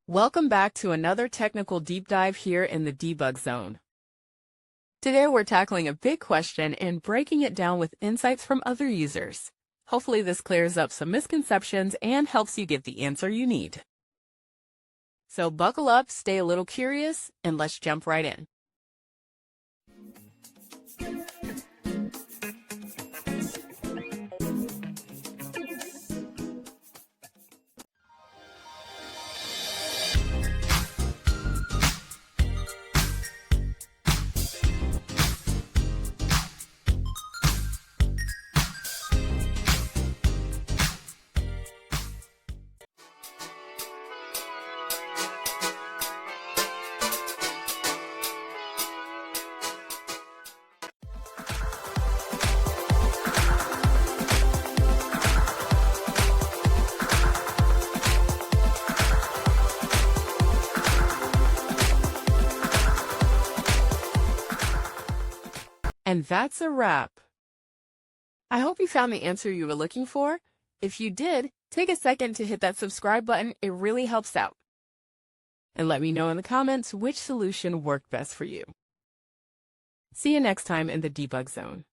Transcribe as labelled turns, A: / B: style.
A: Welcome back to another technical deep dive here in the debug zone. Today we're tackling a big question and breaking it down with insights from other users. Hopefully this clears up some misconceptions and helps you get the answer you need. So buckle up, stay a little curious, and let's jump right in. And that's a wrap. I hope you found the answer you were looking for. If you did, take a second to hit that subscribe button. It really helps out. And let me know in the comments which solution worked best for you. See you next time in the debug zone.